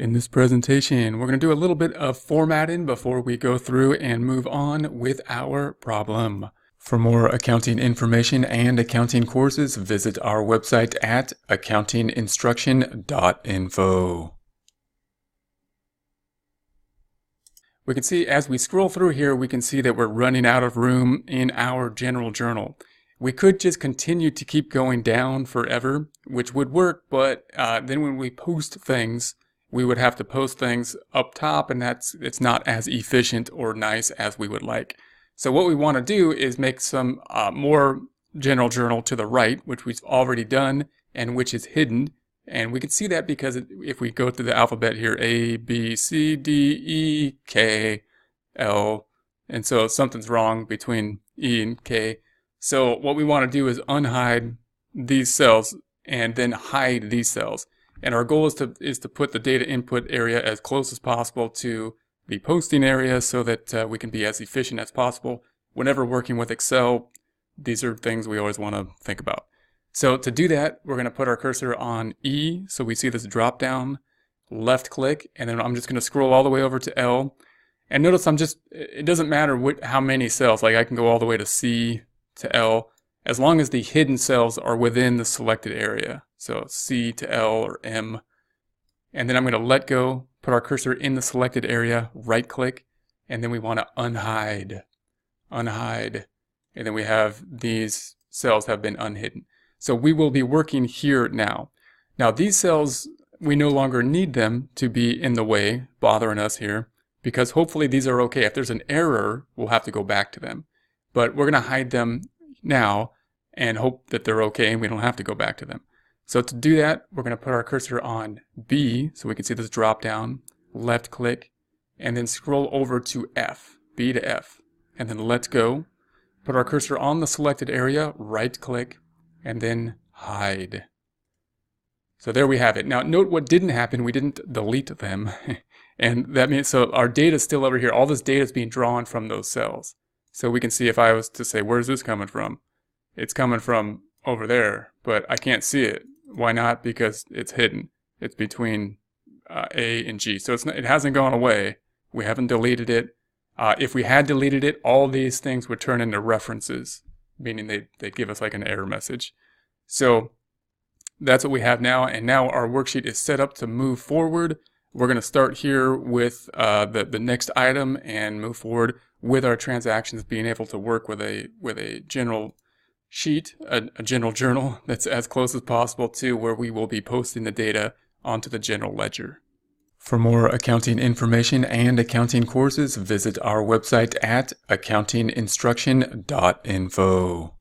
In this presentation, we're going to do a little bit of formatting before we go through and move on with our problem. For more accounting information and accounting courses, visit our website at accountinginstruction.info. We can see as we scroll through here, we can see that we're running out of room in our general journal. We could just continue to keep going down forever, which would work, but then when we post things, we would have to post things up top, and it's not as efficient or nice as we would like. So what we want to do is make some more general journal to the right, which we've already done and which is hidden. And we can see that because if we go through the alphabet here, A, B, C, D, E, K, L, and so something's wrong between E and K. So what we want to do is unhide these cells and then hide these cells. And our goal is to put the data input area as close as possible to the posting area so that we can be as efficient as possible. Whenever working with Excel, these are things we always want to think about. So to do that, we're going to put our cursor on E, so we see this drop down, left click, and then I'm just going to scroll all the way over to L. And notice it doesn't matter how many cells, like I can go all the way to C to L, as long as the hidden cells are within the selected area. So C to L or M. And then I'm going to let go, put our cursor in the selected area, right click, and then we want to unhide. Unhide. And then we have these cells have been unhidden. So we will be working here now. Now these cells, we no longer need them to be in the way, bothering us here, because hopefully these are okay. If there's an error, we'll have to go back to them. But we're going to hide them now and hope that they're okay and we don't have to go back to them. So to do that, we're going to put our cursor on B so we can see this drop down, left click, and then scroll over to F, B to F, and then let go. Put our cursor on the selected area, right click, and then hide. So there we have it. Now note what didn't happen, we didn't delete them. And that means, so our data is still over here. All this data is being drawn from those cells. So we can see if I was to say, where's this coming from? It's coming from over there, but I can't see it. Why not? Because it's hidden. It's between A and G. So it hasn't gone away. We haven't deleted it. If we had deleted it, all these things would turn into references, meaning they'd give us like an error message. So that's what we have now. And now our worksheet is set up to move forward. We're going to start here with the next item and move forward with our transactions, being able to work with a general sheet, a general journal that's as close as possible to where we will be posting the data onto the general ledger. For more accounting information and accounting courses, visit our website at accountinginstruction.info.